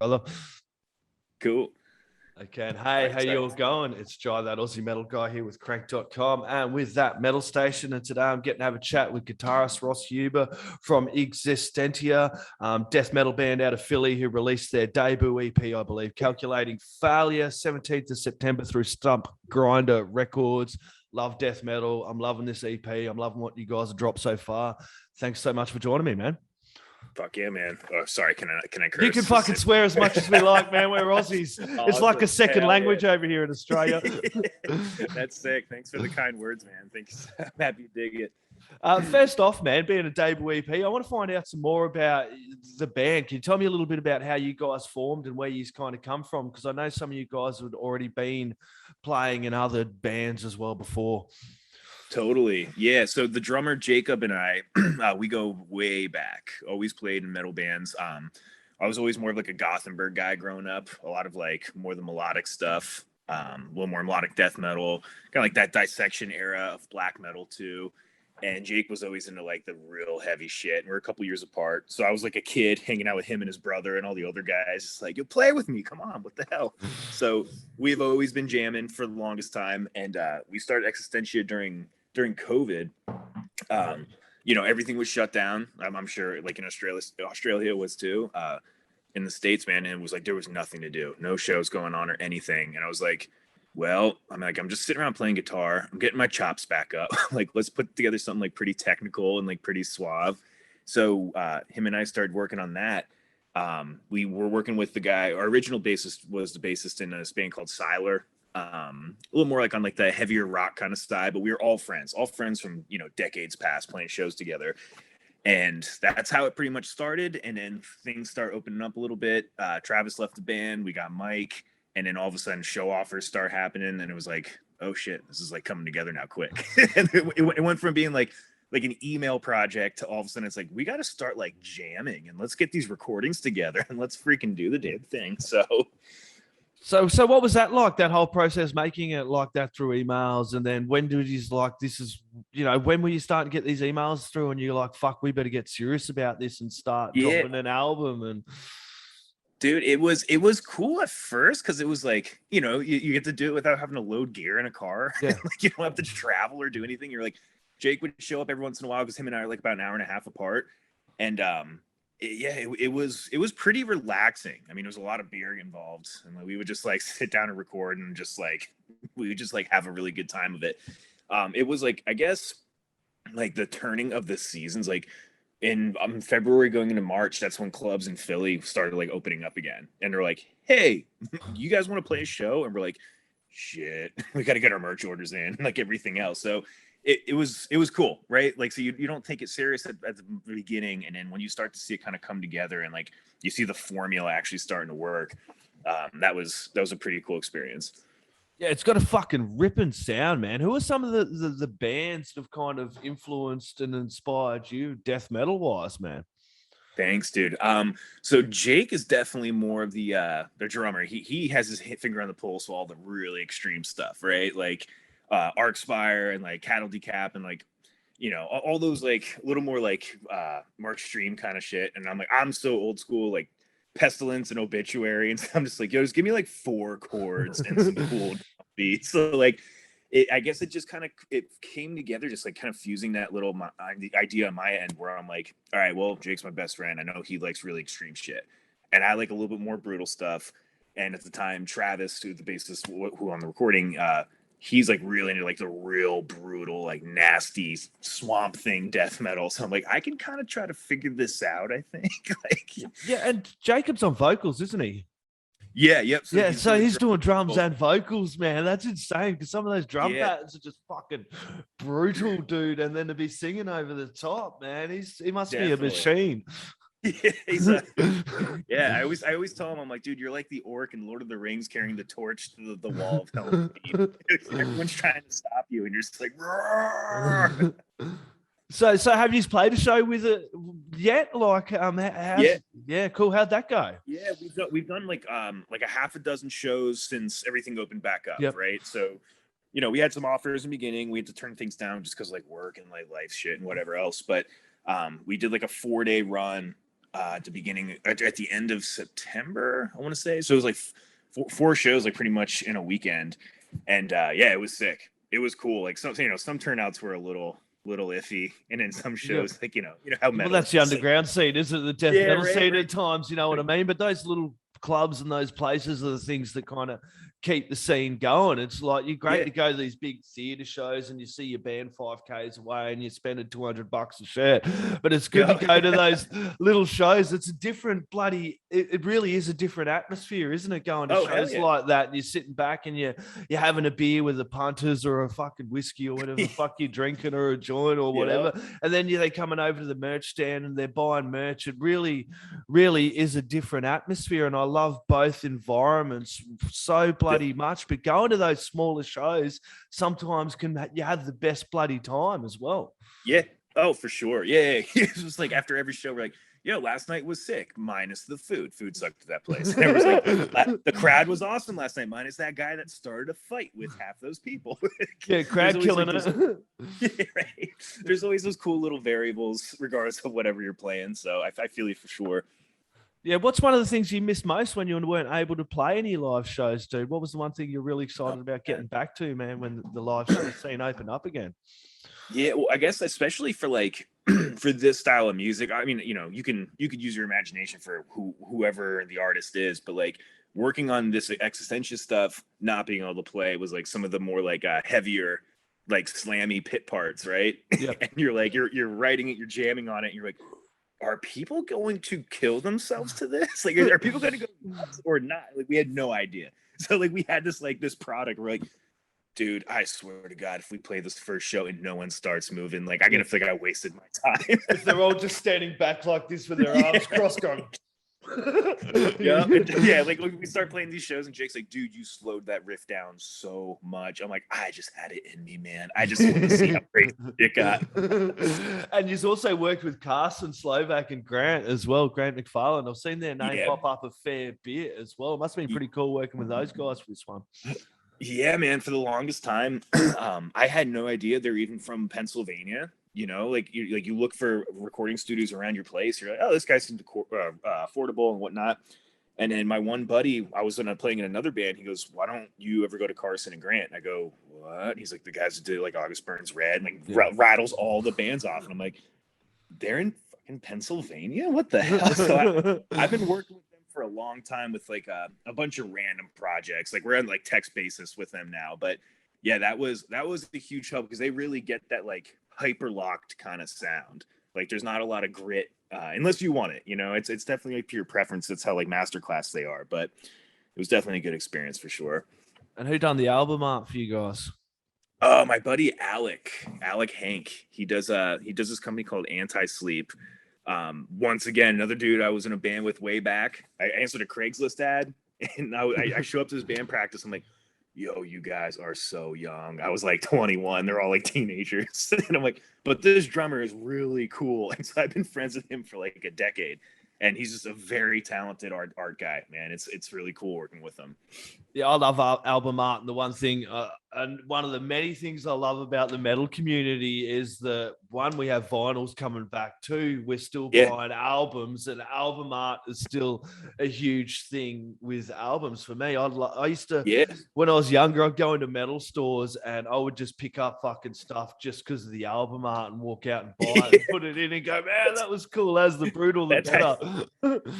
brother. Cool. Okay, and hey, how you all going? It's Jai, that Aussie metal guy here with crank.com and with that metal station. And today I'm getting to have a chat with guitarist Ross Huber from Existentia, death metal band out of Philly who released their debut EP, I believe, Calculating Failure, 17th of September through Stumpgrinder Records. Love death metal. I'm loving this EP. I'm loving what you guys have dropped so far. Thanks so much for joining me, man. Fuck yeah, man. Oh, sorry. Can I curse? You can fucking swear as much as we like, man. We're Aussies. It's like a second language over here in Australia. That's sick. Thanks for the kind words, man. Thanks. I'm happy you dig it. First off, man, being a debut EP, I want to find out some more about the band. Can you tell me a little bit about how you guys formed and where you kind of come from? Because I know some of you guys had already been playing in other bands as well before. Totally. Yeah. So the drummer Jacob and I, we go way back, always played in metal bands. I was always more of like a Gothenburg guy growing up, a lot of like more the melodic stuff, a little more melodic death metal, kind of like that dissection era of black metal too. And Jake was always into like the real heavy shit. And we're a couple years apart. So I was like a kid hanging out with him and his brother and all the other guys. It's like, you play with me. Come on. What the hell? So we've always been jamming for the longest time. And we started Existentia during COVID. Everything was shut down. I'm sure like in Australia was too. In the States, man, and it was like there was nothing to do. No shows going on or anything. And I was like, well, I'm just sitting around playing guitar. I'm getting my chops back up. Like, let's put together something like pretty technical and like pretty suave. So him and I started working on that. We were working with the guy. Our original bassist was the bassist in a band called Siler. A little more like on like the heavier rock kind of style, but we were all friends from, decades past playing shows together. And that's how it pretty much started. And then things start opening up a little bit. Travis left the band. We got Mike. And then all of a sudden show offers start happening. And it was like, oh shit, this is like coming together now quick. And it went from being like an email project to all of a sudden it's like, we got to start like jamming and let's get these recordings together and let's freaking do the damn thing. So what was that like, that whole process, making it like that through emails? And then when did you like, this is, when were you starting to get these emails through and you're like, fuck, we better get serious about this and start dropping an album? And dude, it was cool at first because it was like, you get to do it without having to load gear in a car. Yeah. Like you don't have to travel or do anything. You're like, Jake would show up every once in a while because him and I are like about an hour and a half apart. And it was pretty relaxing. I mean, there was a lot of beer involved, and like, we would just like sit down and record and just like we would just like have a really good time of it. It was like, I guess, like the turning of the seasons, like in February going into March, that's when clubs in Philly started like opening up again, and they're like, hey, you guys want to play a show? And we're like, shit, we got to get our merch orders in, like everything else. So it was cool, right? Like, so you don't take it serious at the beginning, and then when you start to see it kind of come together and like you see the formula actually starting to work, that was a pretty cool experience. Yeah, it's got a fucking ripping sound, man. Who are some of the bands that have kind of influenced and inspired you death metal wise, man? Thanks, dude. So Jake is definitely more of the drummer. He has his finger on the pulse of all the really extreme stuff, right? Like Arcspire and like Cattle Decap and like, all those like a little more like more extreme kind of shit. And I'm so old school, like Pestilence and Obituary, and so I'm just like, yo, just give me like 4 chords and some cool beats. So like, I guess it just kind of came together, just like kind of fusing that little idea on my end, where I'm like, all right, well, Jake's my best friend. I know he likes really extreme shit, and I like a little bit more brutal stuff. And at the time, Travis, who the bassist, who on the recording, he's like really into like the real brutal, like nasty swamp thing death metal. So I'm like, I can kind of try to figure this out, I think. Like, yeah, and Jacob's on vocals, isn't he? Yeah, yep. So he's doing drums and vocals, man. That's insane, because some of those drum patterns are just fucking brutal, dude. And then to be singing over the top, man, he must be a machine. Yeah, I always tell him, I'm like, dude, you're like the orc in Lord of the Rings carrying the torch to the wall of hell. Everyone's trying to stop you, and you're just like, roar. So have you played a show with it yet? Like, yeah, cool. How'd that go? Yeah, we've done like a half a dozen shows since everything opened back up, right? So, we had some offers in the beginning. We had to turn things down just because like work and like life shit and whatever else. But we did like a 4-day run at the end of September, I want to say. So it was like four shows, like pretty much in a weekend, and yeah, it was sick. It was cool. Like some turnouts were a little iffy, and then some shows, like how metal. Well, that's the underground scene, isn't it? The death metal scene right. at times, you know what I mean? But those little clubs and those places are the things that kind of keep the scene going. It's like you're great to go to these big theater shows and you see your band 5Ks away and you're spending $200 a shirt. But it's good to go to those little shows. It's a different it really is a different atmosphere, isn't it? Going to shows like that and you're sitting back and you're having a beer with the punters or a fucking whiskey or whatever the fuck you're drinking or a joint or whatever. And then they're coming over to the merch stand and they're buying merch. It really, really is a different atmosphere. And I love both environments so bloody much, but going to those smaller shows sometimes you have the best bloody time as well. Yeah. Oh, for sure. Yeah. It's just like after every show, we're like, yo, last night was sick, minus the food. Food sucked at that place. And it was like, the crowd was awesome last night, minus that guy that started a fight with half those people. Yeah, crowd killing it. Yeah, right. There's always those cool little variables, regardless of whatever you're playing. So I feel you for sure. Yeah, what's one of the things you missed most when you weren't able to play any live shows, dude? What was the one thing you're really excited about getting back to, man, when the live show scene opened up again? Yeah, well, I guess especially for like for this style of music, I mean, you could use your imagination for whoever the artist is, but like working on this Existentia stuff, not being able to play was like some of the more like heavier, like slammy pit parts, right? Yeah. And you're like you're writing it, you're jamming on it, and you're like, are people going to kill themselves to this? Like, are people going to go nuts or not? Like, we had no idea. So, like, we had this product. We're like, dude, I swear to God, if we play this first show and no one starts moving, like, I'm gonna feel like I wasted my time. If they're all just standing back like this with their arms crossed, going. Yeah, like we start playing these shows and Jake's like, dude, you slowed that riff down so much. I'm like, I just had it in me, man. I just want to see how crazy it got. And you've also worked with Carson, Slovak, and Grant as well, Grant McFarland. I've seen their name pop up a fair bit as well. It must have been pretty cool working with those guys for this one. Yeah, man, for the longest time, I had no idea they're even from Pennsylvania. Like you look for recording studios around your place. You're like, oh, this guy seems affordable and whatnot. And then my one buddy, I was playing in another band. He goes, why don't you ever go to Carson and Grant? And I go, what? He's like, the guys who did like August Burns Red, and like rattles all the bands off. And I'm like, they're in fucking Pennsylvania? What the hell? So I've been working with them for a long time with like a bunch of random projects. Like we're on like text basis with them now. But yeah, that was a huge help because they really get that like hyper locked kind of sound. Like there's not a lot of grit unless you want it. It's definitely like pure preference. That's how like masterclass they are. But it was definitely a good experience for sure. And who done the album art for you guys? My buddy Alec Hank. He does this company called Anti-Sleep. Once again, another dude I was in a band with way back. I answered a Craigslist ad, and I show up to this band practice. I'm like, yo, you guys are so young. I was like 21. They're all like teenagers. And I'm like, but this drummer is really cool. And so I've been friends with him for like a decade. And he's just a very talented art guy, man. It's really cool working with him. Yeah, I love album art. And the one thing, and one of the many things I love about the metal community is that one, we have vinyls coming back. Two, we're still buying albums, and album art is still a huge thing with albums for me. I used to, when I was younger, I'd go into metal stores and I would just pick up fucking stuff just because of the album art and walk out and buy it and put it in and go, man, that was cool. As the brutal, the better.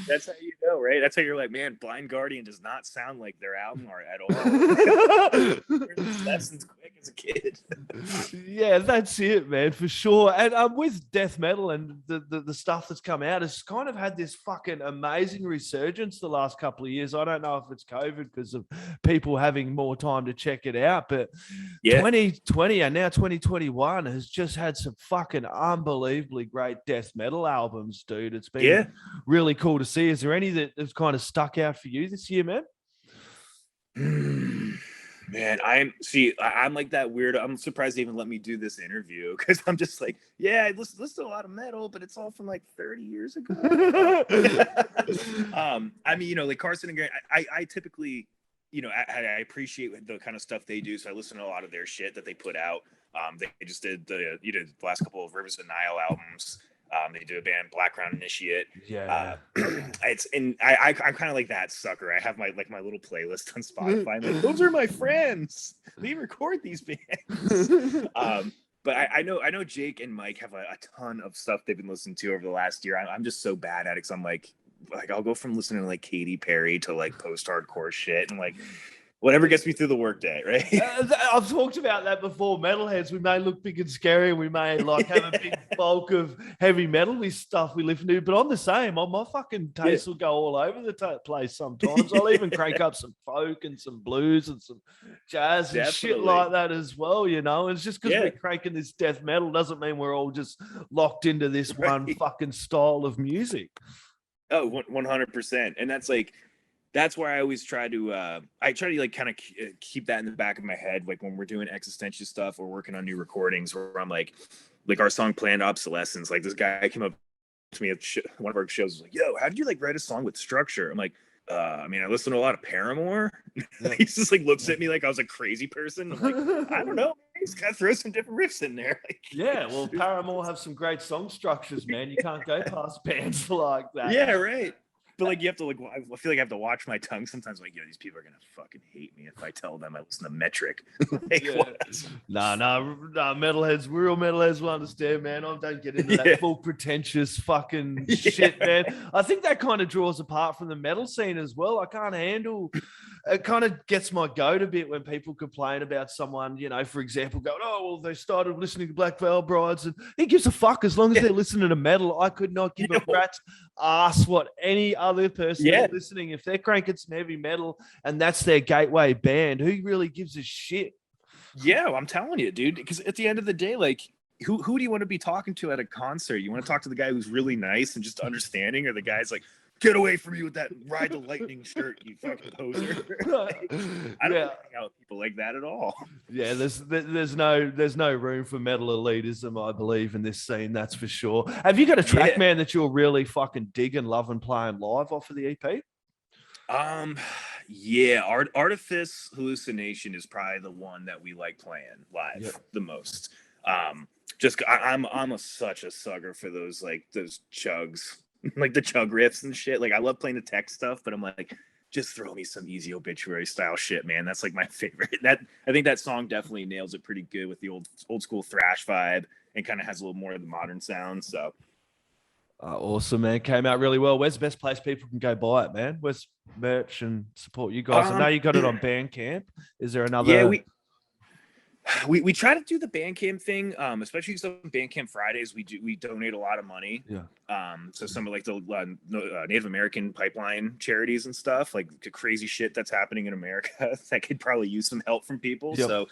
That's how you know, right? That's how you're like, man, Blind Guardian does not sound like their album art at all. That's since quick as a kid. Yeah, that's it, man, for sure. And with death metal and the stuff that's come out, it's kind of had this fucking amazing resurgence the last couple of years. I don't know if it's COVID because of people having more time to check it out, but 2020 and now 2021 has just had some fucking unbelievably great death metal albums, dude. It's been really cool to see. Is there any that has kind of stuck out for you this year, man? Man, I'm like that weird. I'm surprised they even let me do this interview because I'm just like, I listen to a lot of metal, but it's all from like 30 years ago. I mean, like Carson and Grant, I typically, I appreciate the kind of stuff they do, so I listen to a lot of their shit that they put out. They just did the last couple of Rivers of the Nile albums. They do a band, Blackground Initiate. Yeah. I'm kind of like that sucker. I have my little playlist on Spotify. I'm like, those are my friends. They record these bands. But I know Jake and Mike have a ton of stuff they've been listening to over the last year. I'm just so bad at it because I'm like I'll go from listening to like Katy Perry to like post-hardcore shit and like whatever gets me through the workday, right? I've talked about that before. Metalheads, we may look big and scary. We may like have a big bulk of heavy metal stuff we listen to, but I'm the same. My fucking taste will go all over the place sometimes. I'll even crank up some folk and some blues and some jazz and shit like that as well, you know? It's just because we're cranking this death metal doesn't mean we're all just locked into this one fucking style of music. Oh, 100%. And that's why I always try to like kind of keep that in the back of my head. Like when we're doing Existentia stuff or working on new recordings where I'm like our song Planned Obsolescence, like this guy came up to me at one of our shows, was like, yo, how did you like write a song with structure? I'm like, I mean, I listen to a lot of Paramore. He just like looks at me like I was a crazy person. I'm like, I don't know. He's got to throw some different riffs in there. Like, yeah, well, Paramore have some great song structures, man. You can't go past bands like that. Yeah, right. But like you have to like, I feel like I have to watch my tongue sometimes. Like, yo, these people are gonna fucking hate me if I tell them I listen to Metric. Like, nah, metalheads, real metalheads will understand, man. I don't get into that full pretentious fucking shit, man. I think that kind of draws apart from the metal scene as well. I can't handle. It kind of gets my goat a bit when people complain about someone, you know, for example, going, oh, well, they started listening to Black Veil Brides, and he gives a fuck as long as they're listening to metal. I could not give a rat's ass what any other person is listening. If they're cranking some heavy metal and that's their gateway band, who really gives a shit? Yeah, I'm telling you, dude, because at the end of the day, like, who do you want to be talking to at a concert? You want to talk to the guy who's really nice and just understanding, or the guy's like, get away from me with that Ride the Lightning shirt, you fucking poser. I don't hang out with people like that at all. Yeah, there's no room for metal elitism, I believe, in this scene, that's for sure. Have you got a track, man, that you're really fucking digging, loving playing live off of the EP? Artifice Hallucination is probably the one that we like playing live the most. Just I'm such a sucker for those chugs. Like the chug riffs and shit. Like I love playing the tech stuff, but I'm like, just throw me some Easy Obituary style shit, man. That's like my favorite. I think that song definitely nails it pretty good with the old school thrash vibe and kind of has a little more of the modern sound. So awesome, man. Came out really well. Where's the best place people can go buy it, man? Where's merch and support you guys? I know you got it on Bandcamp. Is there another? Yeah, we try to do the Bandcamp thing, especially because on Bandcamp Fridays we donate a lot of money. So some of like the Native American pipeline charities and stuff, like the crazy shit that's happening in America that could probably use some help from people. So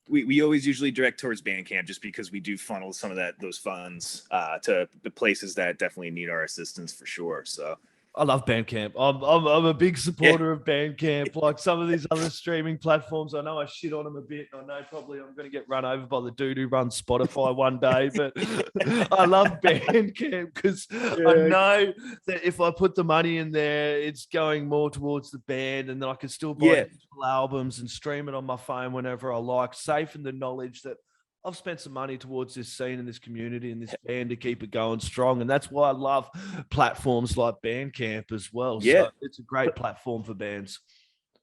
we always usually direct towards Bandcamp just because we do funnel some of those funds to the places that definitely need our assistance for sure. So I love Bandcamp. I'm a big supporter of Bandcamp. Like some of these other streaming platforms, I know I shit on them a bit. I know probably I'm going to get run over by the dude who runs Spotify one day, but I love Bandcamp because I know that if I put the money in there, it's going more towards the band, and then I can still buy digital albums and stream it on my phone whenever I like, safe in the knowledge that I've spent some money towards this scene and this community and this band to keep it going strong. And that's why I love platforms like Bandcamp as well. So it's a great platform for bands.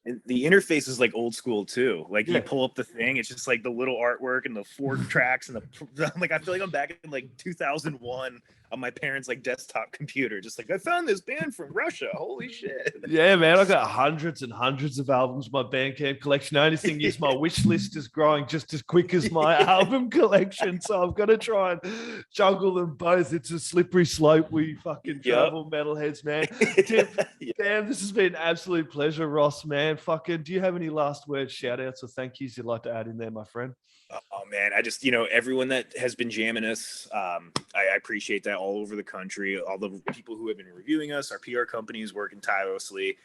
And the interface is like old school too. Like you pull up the thing, it's just like the little artwork and the 4 tracks and I'm like, I feel like I'm back in like 2001 on my parents' like desktop computer, just like I found this band from Russia. Holy shit! Yeah, man, I got hundreds and hundreds of albums in my Bandcamp collection. The only thing is my wish list is growing just as quick as my album collection, so I've got to try and juggle them both. It's a slippery slope. We fucking travel metalheads, man. Damn, this has been an absolute pleasure, Ross, man. Fucking, do you have any last words, shout outs, or thank yous you'd like to add in there, my friend? Oh man, I just, everyone that has been jamming us, I appreciate that all over the country. All the people who have been reviewing us, our PR companies working tirelessly.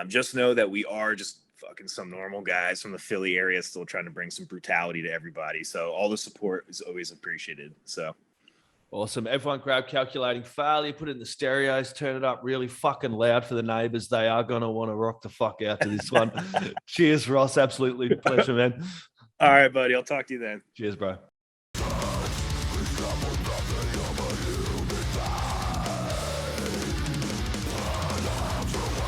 Just know that we are just fucking some normal guys from the Philly area still trying to bring some brutality to everybody. So all the support is always appreciated. So awesome. Everyone grab Calculating Failure, put it in the stereos, turn it up really fucking loud for the neighbors. They are going to want to rock the fuck out to this one. Cheers, Ross. Absolutely a pleasure, man. All right, buddy. I'll talk to you then. Cheers, bro.